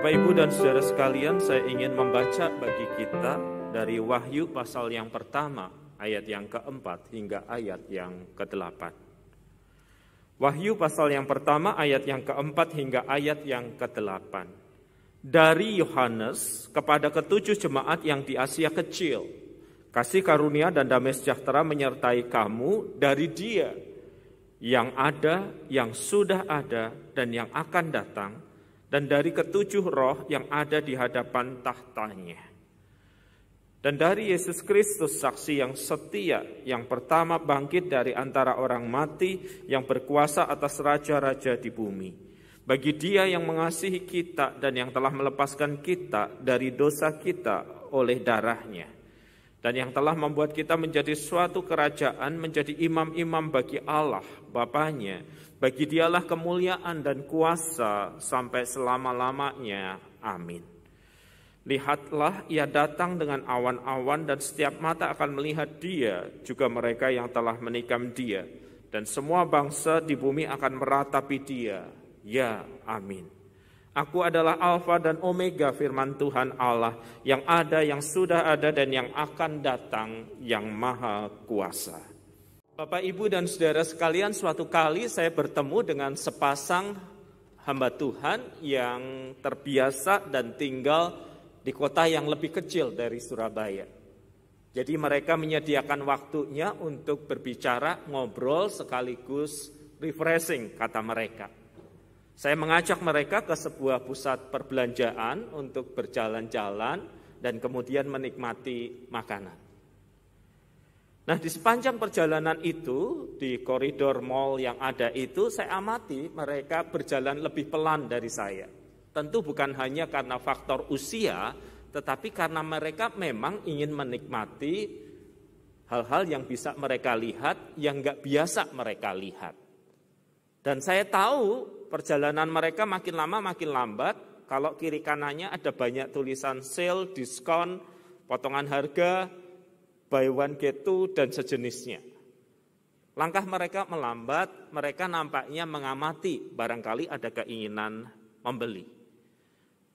Bapak, Ibu, dan saudara sekalian, saya ingin membaca bagi kita dari Wahyu pasal yang pertama, ayat yang keempat hingga ayat yang ke-8. Wahyu pasal yang pertama, ayat yang keempat hingga ayat yang ke-8. Dari Yohanes kepada ketujuh jemaat yang di Asia Kecil, kasih karunia dan damai sejahtera menyertai kamu dari Dia yang ada, yang sudah ada, dan yang akan datang, dan dari ketujuh roh yang ada di hadapan tahtanya. Dan dari Yesus Kristus saksi yang setia, yang pertama bangkit dari antara orang mati, yang berkuasa atas raja-raja di bumi. Bagi Dia yang mengasihi kita dan yang telah melepaskan kita dari dosa kita oleh darahnya, dan yang telah membuat kita menjadi suatu kerajaan, menjadi imam-imam bagi Allah Bapanya. Bagi Dialah kemuliaan dan kuasa sampai selama-lamanya. Amin. Lihatlah, Ia datang dengan awan-awan dan setiap mata akan melihat Dia, juga mereka yang telah menikam Dia. Dan semua bangsa di bumi akan meratapi Dia. Ya, amin. Aku adalah Alfa dan Omega, firman Tuhan Allah, yang ada, yang sudah ada, dan yang akan datang, yang maha kuasa. Bapak, Ibu, dan saudara sekalian, suatu kali saya bertemu dengan sepasang hamba Tuhan yang terbiasa dan tinggal di kota yang lebih kecil dari Surabaya. Jadi mereka menyediakan waktunya untuk berbicara, ngobrol, sekaligus refreshing, kata mereka. Saya mengajak mereka ke sebuah pusat perbelanjaan untuk berjalan-jalan dan kemudian menikmati makanan. Nah, di sepanjang perjalanan itu, di koridor mall yang ada itu, saya amati mereka berjalan lebih pelan dari saya. Tentu bukan hanya karena faktor usia, tetapi karena mereka memang ingin menikmati hal-hal yang bisa mereka lihat, yang nggak biasa mereka lihat. Dan saya tahu perjalanan mereka makin lama makin lambat. Kalau kiri kanannya ada banyak tulisan sale, diskon, potongan harga, buy one get two, dan sejenisnya. Langkah mereka melambat, mereka nampaknya mengamati, barangkali ada keinginan membeli.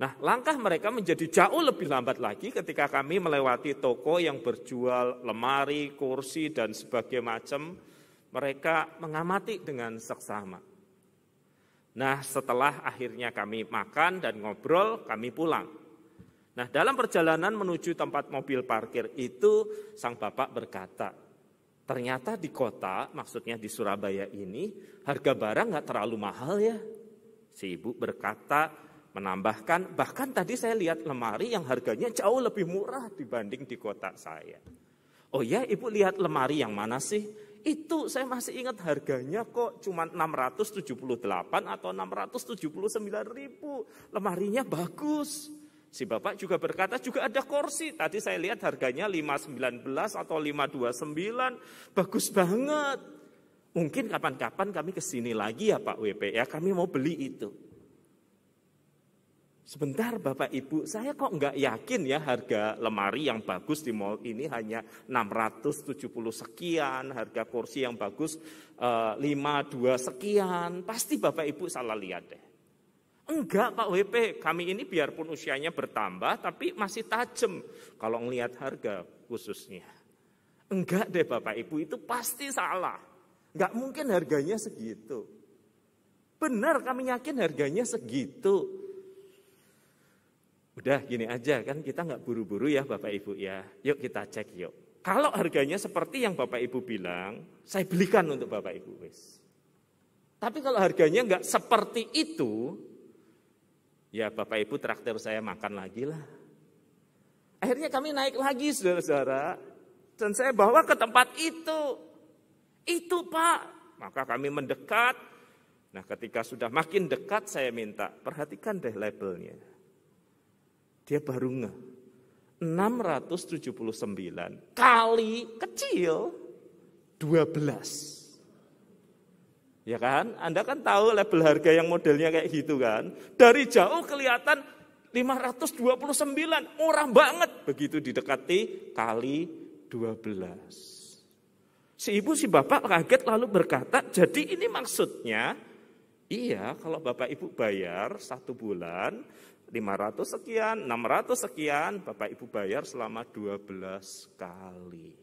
Nah, langkah mereka menjadi jauh lebih lambat lagi ketika kami melewati toko yang berjual lemari, kursi, dan sebagainya macam. Mereka mengamati dengan seksama. Nah, setelah akhirnya kami makan dan ngobrol, kami pulang. Nah, dalam perjalanan menuju tempat mobil parkir itu, sang bapak berkata, ternyata di kota, maksudnya di Surabaya ini, harga barang nggak terlalu mahal ya. Si ibu berkata, menambahkan, bahkan tadi saya lihat lemari yang harganya jauh lebih murah dibanding di kota saya. Oh ya, ibu lihat lemari yang mana sih? Itu saya masih ingat harganya kok cuma 678 atau 679.000. Lemarinya bagus. Si bapak juga berkata, juga ada kursi. Tadi saya lihat harganya 519 atau 529. Bagus banget. Mungkin kapan-kapan kami kesini lagi ya Pak WP ya. Kami mau beli itu. Sebentar Bapak Ibu, saya kok nggak yakin ya harga lemari yang bagus di mall ini hanya 670 sekian. Harga kursi yang bagus 52 sekian. Pasti Bapak Ibu salah lihat deh. Enggak Pak WP, kami ini biarpun usianya bertambah tapi masih tajam kalau ngelihat harga khususnya. Enggak deh Bapak Ibu, itu pasti salah. Enggak mungkin harganya segitu. Benar, kami yakin harganya segitu. Udah gini aja kan, kita enggak buru-buru ya Bapak Ibu ya. Yuk kita cek yuk. Kalau harganya seperti yang Bapak Ibu bilang, saya belikan untuk Bapak Ibu wis. Tapi kalau harganya enggak seperti itu, ya Bapak Ibu traktir saya makan lagi lah. Akhirnya kami naik lagi saudara-saudara. Dan saya bawa ke tempat itu. Itu Pak. Maka kami mendekat. Nah ketika sudah makin dekat saya minta, perhatikan deh labelnya. Dia baru nge. 679 kali kecil 12. Ya kan? Anda kan tahu label harga yang modelnya kayak gitu kan. Dari jauh kelihatan 529, murah banget. Begitu didekati kali 12. Si ibu si bapak kaget lalu berkata, jadi ini maksudnya, iya kalau bapak ibu bayar 1 bulan 500 sekian, 600 sekian, Bapak Ibu bayar selama 12 kali.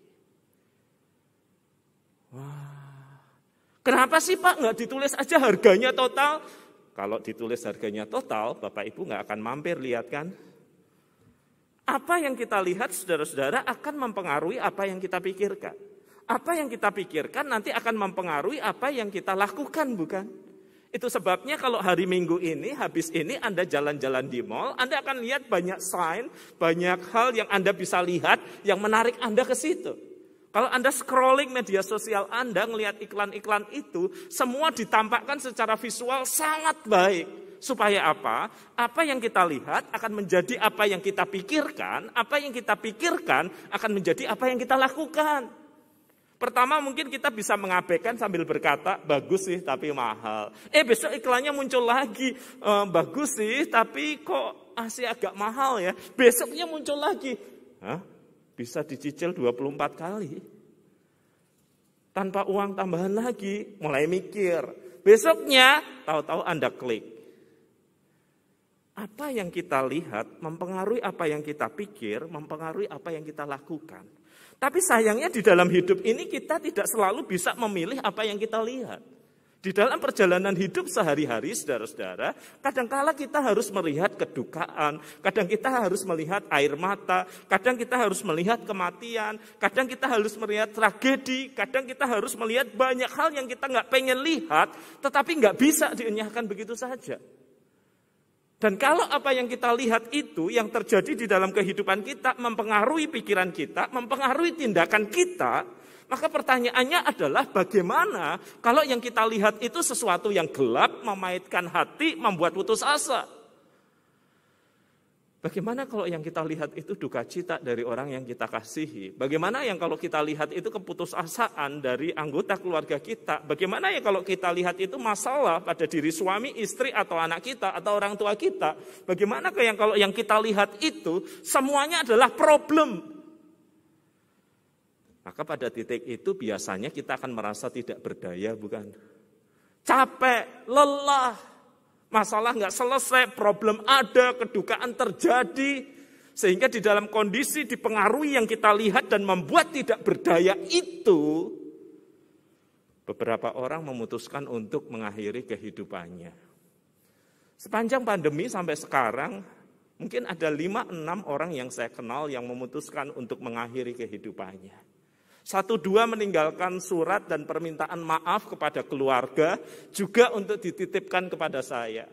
Wah, kenapa sih Pak nggak ditulis aja harganya total? Kalau ditulis harganya total, Bapak Ibu nggak akan mampir, lihat kan? Apa yang kita lihat, saudara-saudara, akan mempengaruhi apa yang kita pikirkan. Apa yang kita pikirkan nanti akan mempengaruhi apa yang kita lakukan, bukan? Itu sebabnya kalau hari Minggu ini, habis ini Anda jalan-jalan di mall, Anda akan lihat banyak sign, banyak hal yang Anda bisa lihat yang menarik Anda ke situ. Kalau Anda scrolling media sosial Anda, melihat iklan-iklan itu, semua ditampakkan secara visual sangat baik. Supaya apa? Apa yang kita lihat akan menjadi apa yang kita pikirkan, apa yang kita pikirkan akan menjadi apa yang kita lakukan. Pertama mungkin kita bisa mengabaikan sambil berkata, bagus sih tapi mahal. Besok iklannya muncul lagi, bagus sih tapi kok masih agak mahal ya. Besoknya muncul lagi, bisa dicicil 24 kali. Tanpa uang tambahan lagi, mulai mikir. Besoknya tahu-tahu Anda klik. Apa yang kita lihat mempengaruhi apa yang kita pikir, mempengaruhi apa yang kita lakukan. Tapi sayangnya di dalam hidup ini kita tidak selalu bisa memilih apa yang kita lihat. Di dalam perjalanan hidup sehari-hari, saudara-saudara, kadangkala kita harus melihat kedukaan, kadang kita harus melihat air mata, kadang kita harus melihat kematian, kadang kita harus melihat tragedi, kadang kita harus melihat banyak hal yang kita nggak pengen lihat, tetapi nggak bisa dienyahkan begitu saja. Dan kalau apa yang kita lihat itu yang terjadi di dalam kehidupan kita mempengaruhi pikiran kita, mempengaruhi tindakan kita, maka pertanyaannya adalah bagaimana kalau yang kita lihat itu sesuatu yang gelap, memaitkan hati, membuat putus asa. Bagaimana kalau yang kita lihat itu duka cita dari orang yang kita kasihi? Bagaimana yang kalau kita lihat itu keputusasaan dari anggota keluarga kita? Bagaimana ya kalau kita lihat itu masalah pada diri suami, istri, atau anak kita, atau orang tua kita? Bagaimana kalau yang kita lihat itu semuanya adalah problem? Maka pada titik itu biasanya kita akan merasa tidak berdaya, bukan? Capek, lelah. Masalah nggak selesai, problem ada, kedukaan terjadi. Sehingga di dalam kondisi dipengaruhi yang kita lihat dan membuat tidak berdaya itu, beberapa orang memutuskan untuk mengakhiri kehidupannya. Sepanjang pandemi sampai sekarang, mungkin ada 5-6 orang yang saya kenal yang memutuskan untuk mengakhiri kehidupannya. 1-2 meninggalkan surat dan permintaan maaf kepada keluarga, juga untuk dititipkan kepada saya.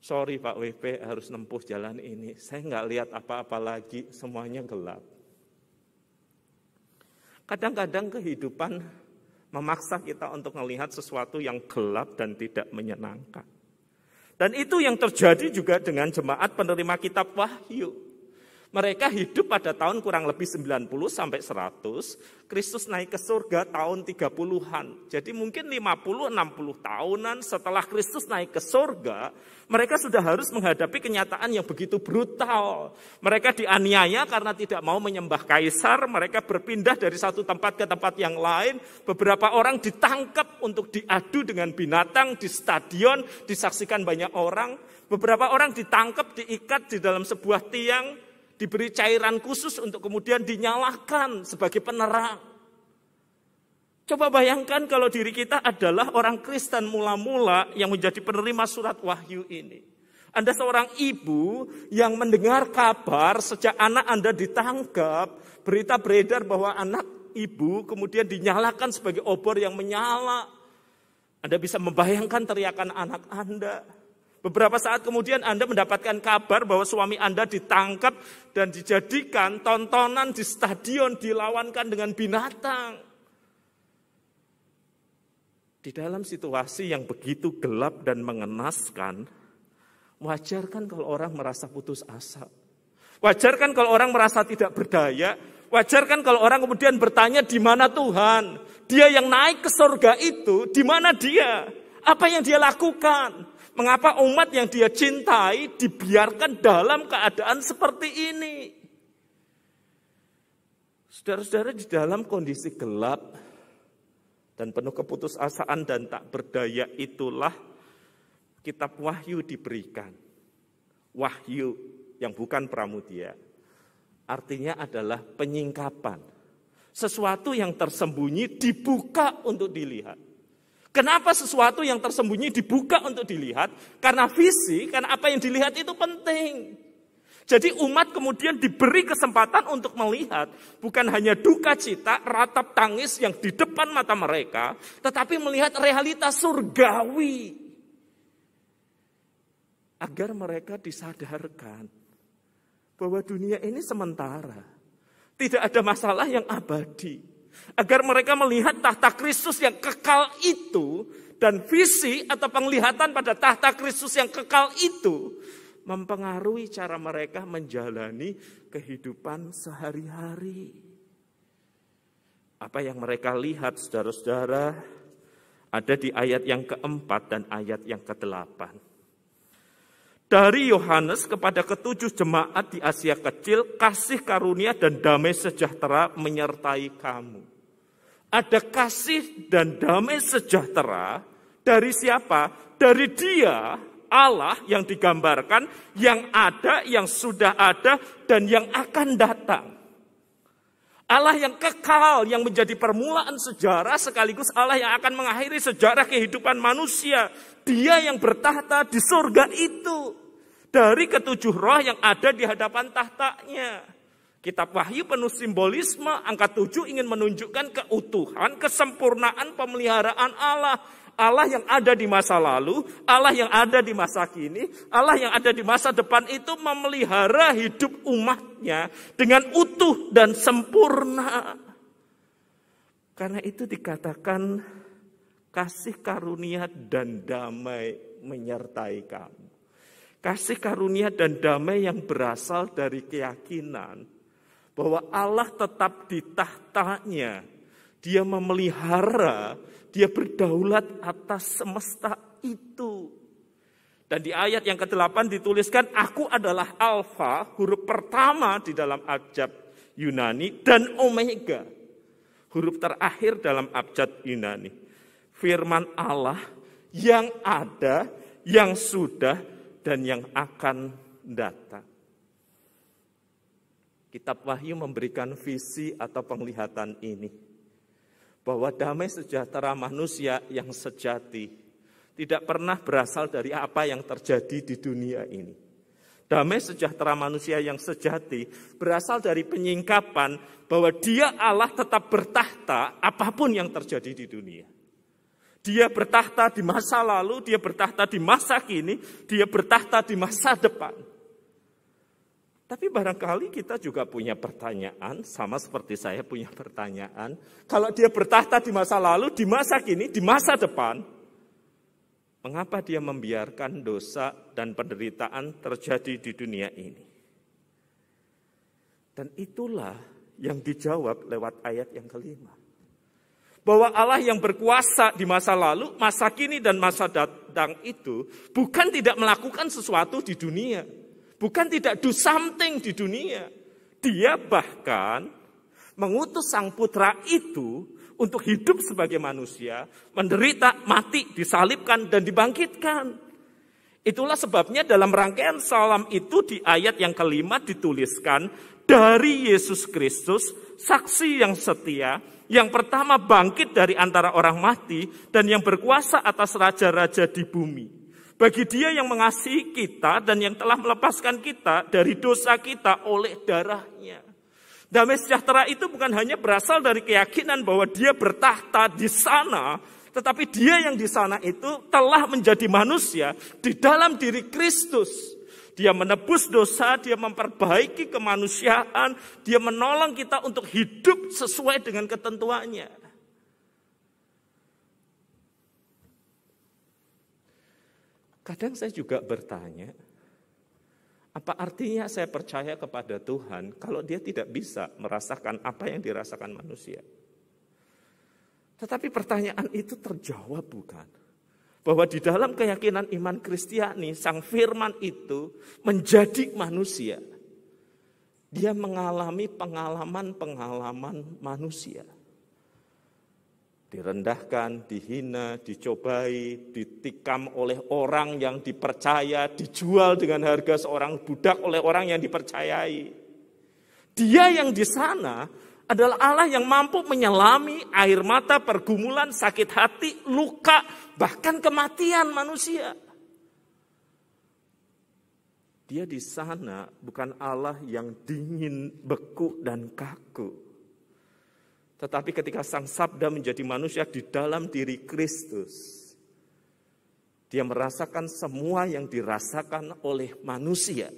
Sorry Pak WP harus nempuh jalan ini, saya nggak lihat apa-apa lagi, semuanya gelap. Kadang-kadang kehidupan memaksa kita untuk melihat sesuatu yang gelap dan tidak menyenangkan. Dan itu yang terjadi juga dengan jemaat penerima kitab Wahyu. Mereka hidup pada tahun kurang lebih 90 sampai 100, Kristus naik ke surga tahun 30-an. Jadi mungkin 50-60 tahunan setelah Kristus naik ke surga, mereka sudah harus menghadapi kenyataan yang begitu brutal. Mereka dianiaya karena tidak mau menyembah kaisar, mereka berpindah dari satu tempat ke tempat yang lain. Beberapa orang ditangkap untuk diadu dengan binatang di stadion, disaksikan banyak orang. Beberapa orang ditangkap, diikat di dalam sebuah tiang, diberi cairan khusus untuk kemudian dinyalakan sebagai penerang. Coba bayangkan kalau diri kita adalah orang Kristen mula-mula yang menjadi penerima surat Wahyu ini. Anda seorang ibu yang mendengar kabar sejak anak Anda ditangkap, berita beredar bahwa anak ibu kemudian dinyalakan sebagai obor yang menyala. Anda bisa membayangkan teriakan anak Anda. Beberapa saat kemudian Anda mendapatkan kabar bahwa suami Anda ditangkap dan dijadikan tontonan di stadion, dilawankan dengan binatang. Di dalam situasi yang begitu gelap dan mengenaskan, wajar kan kalau orang merasa putus asa? Wajar kan kalau orang merasa tidak berdaya? Wajar kan kalau orang kemudian bertanya, di mana Tuhan? Dia yang naik ke surga itu, di mana dia? Apa yang dia lakukan? Mengapa umat yang dia cintai dibiarkan dalam keadaan seperti ini? Saudara-saudara, di dalam kondisi gelap dan penuh keputusasaan dan tak berdaya itulah kitab Wahyu diberikan. wahyu yang bukan pramudia, artinya adalah penyingkapan. Sesuatu yang tersembunyi dibuka untuk dilihat. Kenapa sesuatu yang tersembunyi dibuka untuk dilihat? Karena visi, karena apa yang dilihat itu penting. Jadi umat kemudian diberi kesempatan untuk melihat bukan hanya duka cita, ratap tangis yang di depan mata mereka, tetapi melihat realitas surgawi. Agar mereka disadarkan bahwa dunia ini sementara. Tidak ada masalah yang abadi. Agar mereka melihat tahta Kristus yang kekal itu, dan visi atau penglihatan pada tahta Kristus yang kekal itu mempengaruhi cara mereka menjalani kehidupan sehari-hari. Apa yang mereka lihat, saudara-saudara, ada di ayat yang keempat dan ayat yang ke-8. Dari Yohanes kepada ketujuh jemaat di Asia Kecil, kasih karunia dan damai sejahtera menyertai kamu. Ada kasih dan damai sejahtera dari siapa? Dari Dia, Allah yang digambarkan, yang ada, yang sudah ada, dan yang akan datang. Allah yang kekal, yang menjadi permulaan sejarah, sekaligus Allah yang akan mengakhiri sejarah kehidupan manusia. Dia yang bertahta di surga itu. Dari ketujuh roh yang ada di hadapan tahtanya. Kitab Wahyu penuh simbolisme, angka 7 ingin menunjukkan keutuhan, kesempurnaan pemeliharaan Allah. Allah yang ada di masa lalu, Allah yang ada di masa kini, Allah yang ada di masa depan itu memelihara hidup umatnya dengan utuh dan sempurna. Karena itu dikatakan kasih karunia dan damai menyertai kamu. Kasih karunia dan damai yang berasal dari keyakinan bahwa Allah tetap di tahtanya. Dia memelihara, Dia berdaulat atas semesta itu. Dan di ayat yang ke-8 dituliskan, aku adalah Alfa, huruf pertama di dalam abjad Yunani, dan Omega, huruf terakhir dalam abjad Yunani. Firman Allah yang ada, yang sudah, dan yang akan datang. Kitab Wahyu memberikan visi atau penglihatan ini. Bahwa damai sejahtera manusia yang sejati tidak pernah berasal dari apa yang terjadi di dunia ini. Damai sejahtera manusia yang sejati berasal dari penyingkapan bahwa Dia Allah tetap bertahta apapun yang terjadi di dunia. Dia bertahta di masa lalu, Dia bertahta di masa kini, Dia bertahta di masa depan. Tapi barangkali kita juga punya pertanyaan, sama seperti saya punya pertanyaan. Kalau Dia bertahta di masa lalu, di masa kini, di masa depan, mengapa Dia membiarkan dosa dan penderitaan terjadi di dunia ini? Dan itulah yang dijawab lewat ayat yang kelima. Bahwa Allah yang berkuasa di masa lalu, masa kini, dan masa datang itu bukan tidak melakukan sesuatu di dunia. Bukan tidak do something di dunia. Dia bahkan mengutus Sang Putra itu untuk hidup sebagai manusia, menderita, mati, disalibkan, dan dibangkitkan. Itulah sebabnya dalam rangkaian salam itu di ayat yang kelima dituliskan, dari Yesus Kristus, saksi yang setia, yang pertama bangkit dari antara orang mati dan yang berkuasa atas raja-raja di bumi. Bagi Dia yang mengasihi kita dan yang telah melepaskan kita dari dosa kita oleh darah-Nya. Damai sejahtera itu bukan hanya berasal dari keyakinan bahwa Dia bertahta di sana, tetapi Dia yang di sana itu telah menjadi manusia di dalam diri Kristus. Dia menebus dosa, Dia memperbaiki kemanusiaan, Dia menolong kita untuk hidup sesuai dengan ketentuannya. Kadang saya juga bertanya, apa artinya saya percaya kepada Tuhan kalau Dia tidak bisa merasakan apa yang dirasakan manusia? Tetapi pertanyaan itu terjawab bukan? Bahwa di dalam keyakinan iman Kristiani, Sang Firman itu menjadi manusia. Dia mengalami pengalaman-pengalaman manusia. direndahkan, dihina, dicobai, ditikam oleh orang yang dipercaya, dijual dengan harga seorang budak oleh orang yang dipercayai. Dia yang di sana adalah Allah yang mampu menyelami air mata, pergumulan, sakit hati, luka, bahkan kematian manusia. Dia di sana bukan Allah yang dingin, beku, dan kaku. Tetapi ketika Sang Sabda menjadi manusia di dalam diri Kristus, dia merasakan semua yang dirasakan oleh manusia.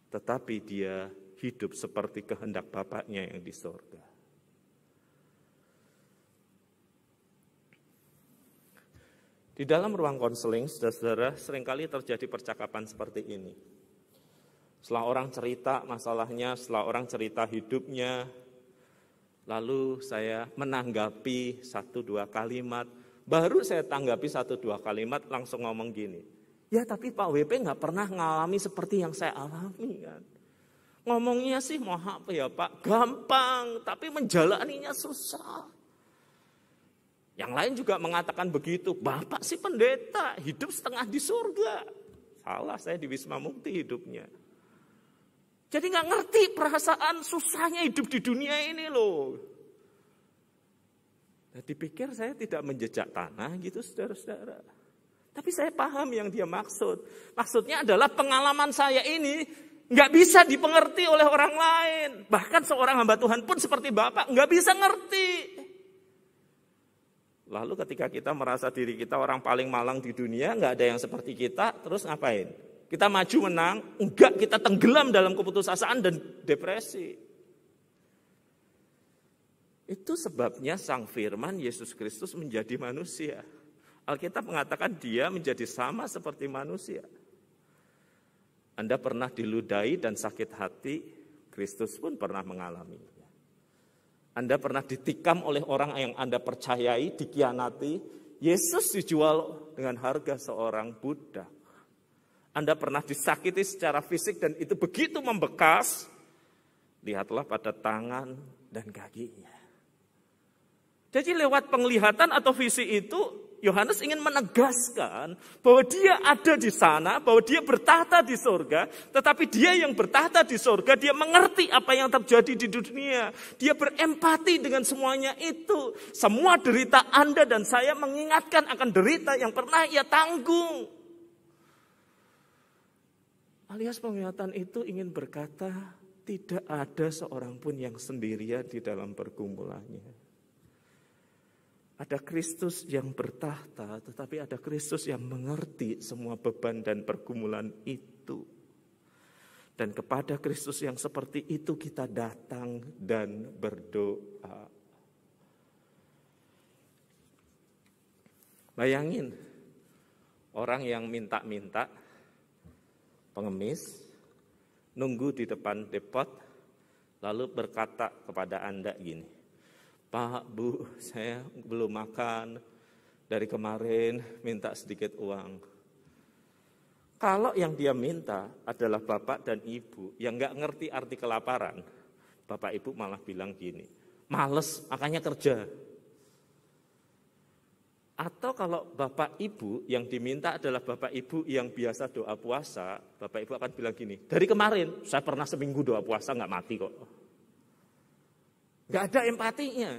Tetapi dia hidup seperti kehendak Bapaknya yang di sorga. Di dalam ruang konseling, saudara-saudara, seringkali terjadi percakapan seperti ini. Setelah orang cerita masalahnya, setelah orang cerita hidupnya, lalu saya menanggapi 1-2 kalimat, baru saya tanggapi 1-2 kalimat langsung ngomong gini, ya tapi Pak WP nggak pernah ngalami seperti yang saya alami kan. Ngomongnya sih maaf ya Pak, gampang, tapi menjalaninya susah. Yang lain juga mengatakan begitu, Bapak sih pendeta, hidup setengah di surga. Salah, saya di Wisma Mukti hidupnya. Jadi nggak ngerti perasaan susahnya hidup di dunia ini loh. Nah, dipikir saya tidak menjejak tanah gitu saudara-saudara. Tapi saya paham yang dia maksud. Maksudnya adalah pengalaman saya ini nggak bisa dipengerti oleh orang lain. Bahkan seorang hamba Tuhan pun seperti Bapak nggak bisa ngerti. Lalu ketika kita merasa diri kita orang paling malang di dunia, nggak ada yang seperti kita, terus ngapain? Kita maju menang, enggak, kita tenggelam dalam keputusasaan dan depresi. Itu sebabnya Sang Firman Yesus Kristus menjadi manusia. Alkitab mengatakan dia menjadi sama seperti manusia. Anda pernah diludahi dan sakit hati, Kristus pun pernah mengalaminya. Anda pernah ditikam oleh orang yang Anda percayai, dikhianati, Yesus dijual dengan harga seorang budak. Anda pernah disakiti secara fisik dan itu begitu membekas, lihatlah pada tangan dan kakinya. Jadi lewat penglihatan atau visi itu, Yohanes ingin menegaskan bahwa dia ada di sana, bahwa dia bertahta di surga, tetapi dia yang bertahta di surga, dia mengerti apa yang terjadi di dunia. Dia berempati dengan semuanya itu. Semua derita Anda dan saya mengingatkan akan derita yang pernah ia tanggung. Alias penglihatan itu ingin berkata, tidak ada seorang pun yang sendirian di dalam pergumulannya. Ada Kristus yang bertahta, tetapi ada Kristus yang mengerti semua beban dan pergumulan itu. Dan kepada Kristus yang seperti itu kita datang dan berdoa. Bayangin, orang yang minta-minta, pengemis, nunggu di depan depot, lalu berkata kepada Anda gini, Pak, Bu, saya belum makan, dari kemarin minta sedikit uang. Kalau yang dia minta adalah Bapak dan Ibu yang nggak ngerti arti kelaparan, Bapak Ibu malah bilang gini, males, makanya kerja. Atau kalau Bapak Ibu yang diminta adalah Bapak Ibu yang biasa doa puasa, Bapak Ibu akan bilang gini, dari kemarin saya pernah seminggu doa puasa nggak mati kok. Nggak ada empatinya.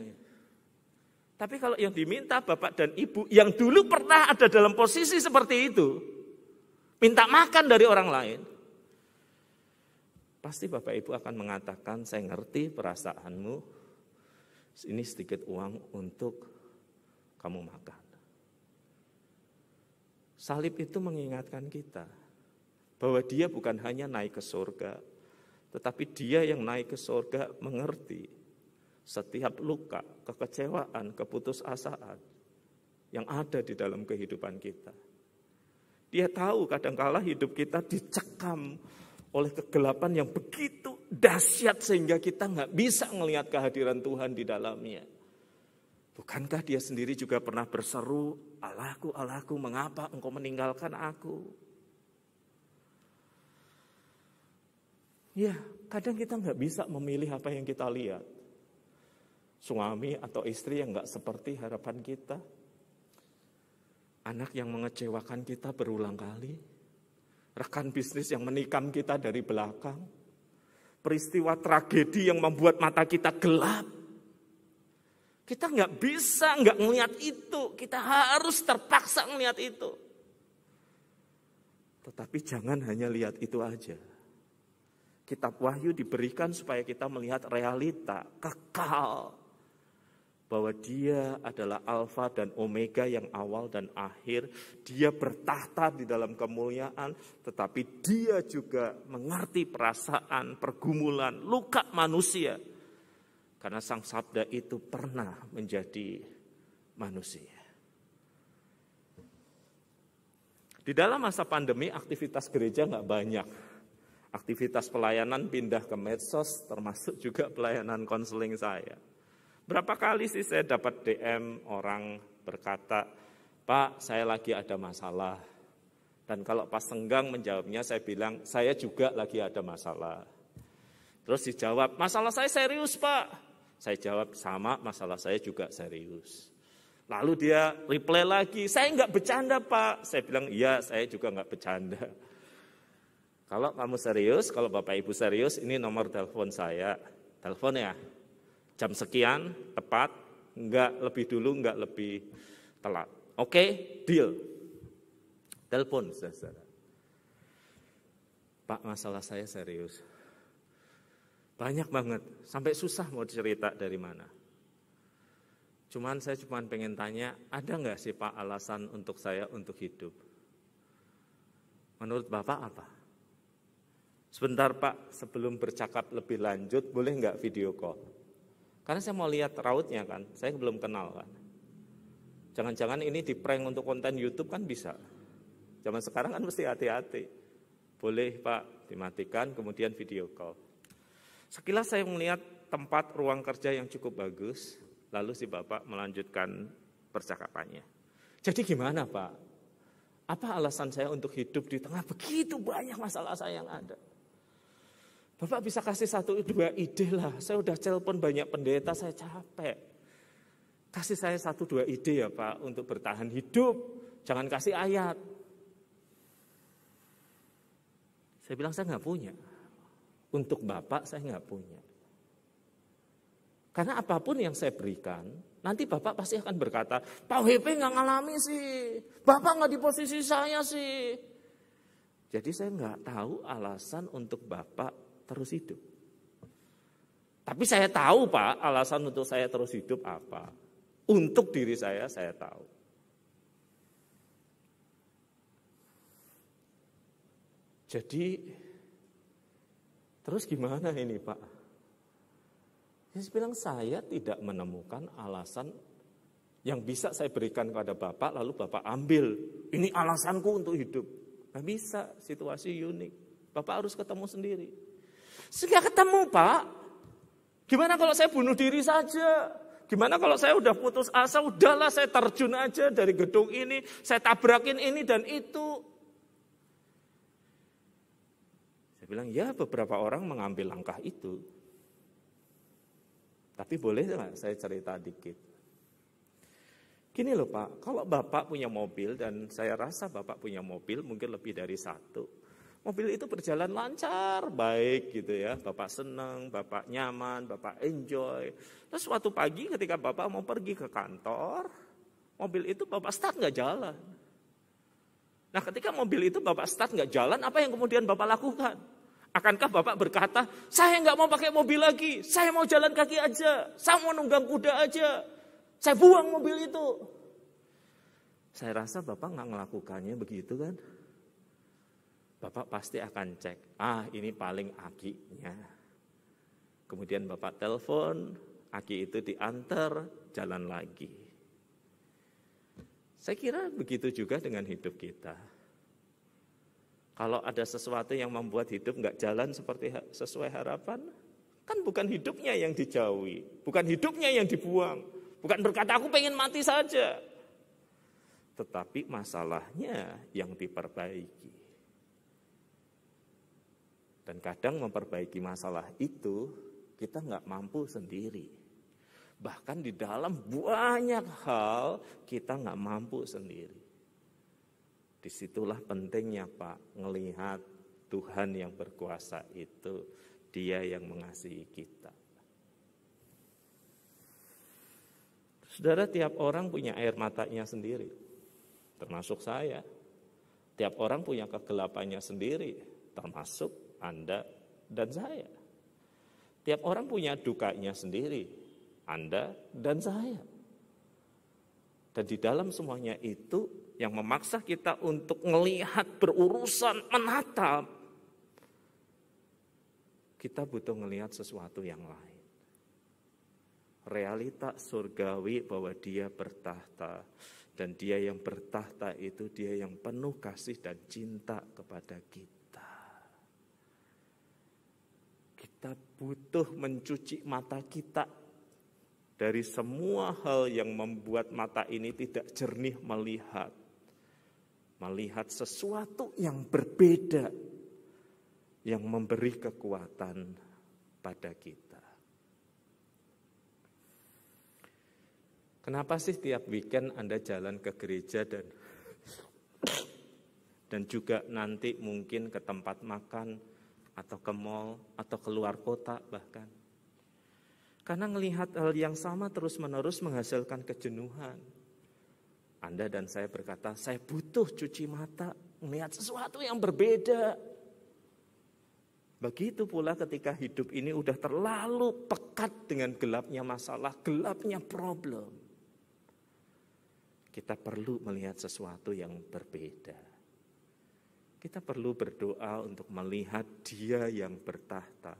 Tapi kalau yang diminta Bapak dan Ibu yang dulu pernah ada dalam posisi seperti itu, minta makan dari orang lain, pasti Bapak Ibu akan mengatakan, saya ngerti perasaanmu, ini sedikit uang untuk kamu makan. Salib itu mengingatkan kita bahwa dia bukan hanya naik ke surga, tetapi dia yang naik ke surga mengerti setiap luka, kekecewaan, keputusasaan yang ada di dalam kehidupan kita. Dia tahu kadangkala hidup kita dicekam oleh kegelapan yang begitu dahsyat sehingga kita nggak bisa melihat kehadiran Tuhan di dalamnya. Bukankah dia sendiri juga pernah berseru, Allahku, Allahku, mengapa engkau meninggalkan aku? Ya, kadang kita nggak bisa memilih apa yang kita lihat. suami atau istri yang nggak seperti harapan kita, anak yang mengecewakan kita berulang kali, rekan bisnis yang menikam kita dari belakang, peristiwa tragedi yang membuat mata kita gelap. Kita nggak bisa nggak ngelihat itu, kita harus terpaksa ngelihat itu. Tetapi jangan hanya lihat itu aja. Kitab Wahyu diberikan supaya kita melihat realita kekal, bahwa Dia adalah Alfa dan Omega, yang awal dan akhir. Dia bertahta di dalam kemuliaan, tetapi Dia juga mengerti perasaan, pergumulan, luka manusia. Karena Sang Sabda itu pernah menjadi manusia. Di dalam masa pandemi aktivitas gereja nggak banyak. Aktivitas pelayanan pindah ke medsos, termasuk juga pelayanan konseling saya. Berapa kali sih saya dapat DM orang berkata, "Pak, saya lagi ada masalah." Dan kalau pas senggang menjawabnya, saya bilang, "Saya juga lagi ada masalah." Terus dijawab, "Masalah saya serius, Pak." Saya jawab, "Sama, masalah saya juga serius." Lalu dia reply lagi, "Saya nggak bercanda, Pak." Saya bilang, "Iya, saya juga nggak bercanda." Kalau kamu serius, kalau Bapak Ibu serius, ini nomor telepon saya. Telepon ya, jam sekian, tepat, nggak lebih dulu, nggak lebih telat. Oke, deal. Telepon, saudara. "Pak, masalah saya serius. Banyak banget, sampai susah mau cerita dari mana. Saya cuma pengen tanya, ada nggak sih Pak alasan untuk saya untuk hidup? Menurut Bapak apa? Sebentar Pak, sebelum bercakap lebih lanjut, boleh nggak video call? Karena saya mau lihat rautnya kan, saya belum kenal kan. Jangan-jangan ini di prank untuk konten YouTube kan bisa. Zaman sekarang kan mesti hati-hati. Boleh Pak, dimatikan, kemudian video call. Sekilas saya melihat tempat ruang kerja yang cukup bagus. Lalu si Bapak melanjutkan percakapannya. "Jadi gimana Pak? Apa alasan saya untuk hidup di tengah begitu banyak masalah saya yang ada? Bapak bisa kasih 1-2 ide lah. Saya udah telepon banyak pendeta, saya capek. Kasih saya 1-2 ide ya Pak untuk bertahan hidup. Jangan kasih ayat." Saya bilang, "Saya nggak punya. Untuk Bapak saya nggak punya. Karena apapun yang saya berikan, nanti Bapak pasti akan berkata, 'Pak WP nggak ngalami sih, Bapak nggak di posisi saya sih.' Jadi saya nggak tahu alasan untuk Bapak terus hidup. Tapi saya tahu Pak, alasan untuk saya terus hidup apa. Untuk diri saya tahu." Jadi, terus gimana ini Pak? Saya bilang, "Saya tidak menemukan alasan yang bisa saya berikan kepada Bapak, lalu Bapak ambil. Ini alasanku untuk hidup." Nggak bisa, situasi unik. Bapak harus ketemu sendiri. Sehingga ketemu Pak. Gimana kalau saya bunuh diri saja? Gimana kalau saya udah putus asa, udahlah saya terjun aja dari gedung ini, saya tabrakin ini dan itu. Saya bilang, ya beberapa orang mengambil langkah itu. Tapi boleh nggak saya cerita dikit? Gini loh Pak, kalau Bapak punya mobil, dan saya rasa Bapak punya mobil mungkin lebih dari satu. Mobil itu berjalan lancar, baik gitu ya. Bapak senang, Bapak nyaman, Bapak enjoy. Terus suatu pagi ketika Bapak mau pergi ke kantor, mobil itu Bapak start nggak jalan. Nah ketika mobil itu Bapak start nggak jalan, apa yang kemudian Bapak lakukan? Akankah Bapak berkata, "Saya nggak mau pakai mobil lagi, saya mau jalan kaki aja, saya mau nunggang kuda aja, saya buang mobil itu"? Saya rasa Bapak nggak melakukannya begitu kan? Bapak pasti akan cek, ini paling akinya. Kemudian Bapak telepon, aki itu diantar, jalan lagi. Saya kira begitu juga dengan hidup kita. Kalau ada sesuatu yang membuat hidup nggak jalan seperti sesuai harapan, kan bukan hidupnya yang dijauhi, bukan hidupnya yang dibuang, bukan berkata aku pengen mati saja, tetapi masalahnya yang diperbaiki. Dan kadang memperbaiki masalah itu kita nggak mampu sendiri. Bahkan di dalam banyak hal kita nggak mampu sendiri. Disitulah pentingnya Pak, ngelihat Tuhan yang berkuasa itu, Dia yang mengasihi kita. Saudara, tiap orang punya air matanya sendiri, termasuk saya. Tiap orang punya kegelapannya sendiri, termasuk Anda dan saya. Tiap orang punya dukanya sendiri, Anda dan saya. Dan di dalam semuanya itu yang memaksa kita untuk melihat, berurusan, menatap, kita butuh melihat sesuatu yang lain. Realita surgawi bahwa Dia bertahta. Dan Dia yang bertahta itu Dia yang penuh kasih dan cinta kepada kita. Kita butuh mencuci mata kita dari semua hal yang membuat mata ini tidak jernih melihat. Melihat sesuatu yang berbeda, yang memberi kekuatan pada kita. Kenapa sih tiap weekend Anda jalan ke gereja dan juga nanti mungkin ke tempat makan atau ke mall atau keluar kota bahkan? Karena melihat hal yang sama terus-menerus menghasilkan kejenuhan. Anda dan saya berkata, saya butuh cuci mata, melihat sesuatu yang berbeda. Begitu pula ketika hidup ini udah terlalu pekat dengan gelapnya masalah, gelapnya problem. Kita perlu melihat sesuatu yang berbeda. Kita perlu berdoa untuk melihat Dia yang bertahta.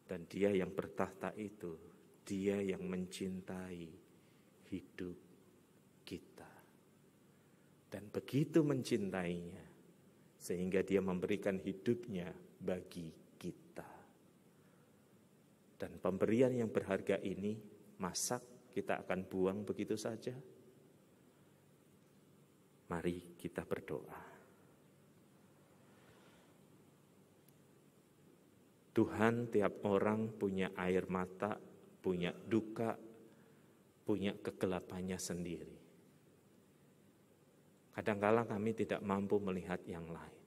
Dan Dia yang bertahta itu, Dia yang mencintai hidup kita. Dan begitu mencintainya, sehingga Dia memberikan hidupnya bagi kita. Dan pemberian yang berharga ini, masa kita akan buang begitu saja? Mari kita berdoa. Tuhan, tiap orang punya air mata, punya duka, punya kegelapannya sendiri. Kadang-kala kami tidak mampu melihat yang lain.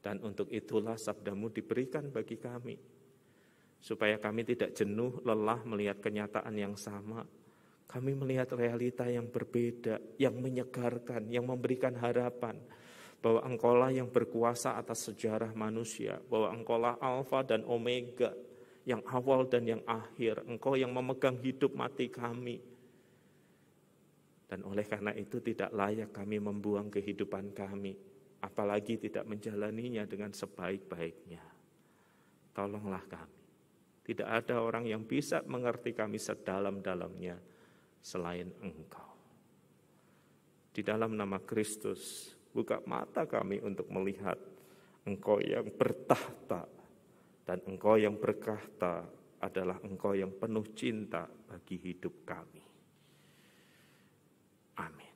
Dan untuk itulah sabdamu diberikan bagi kami. Supaya kami tidak jenuh, lelah melihat kenyataan yang sama. Kami melihat realita yang berbeda, yang menyegarkan, yang memberikan harapan. Bahwa Engkaulah yang berkuasa atas sejarah manusia. Bahwa Engkaulah Alfa dan Omega, yang awal dan yang akhir. Engkau yang memegang hidup mati kami. Dan oleh karena itu tidak layak kami membuang kehidupan kami. Apalagi tidak menjalaninya dengan sebaik-baiknya. Tolonglah kami. Tidak ada orang yang bisa mengerti kami sedalam-dalamnya selain Engkau. Di dalam nama Kristus, buka mata kami untuk melihat Engkau yang bertahta, dan Engkau yang berkahta adalah Engkau yang penuh cinta bagi hidup kami. Amin.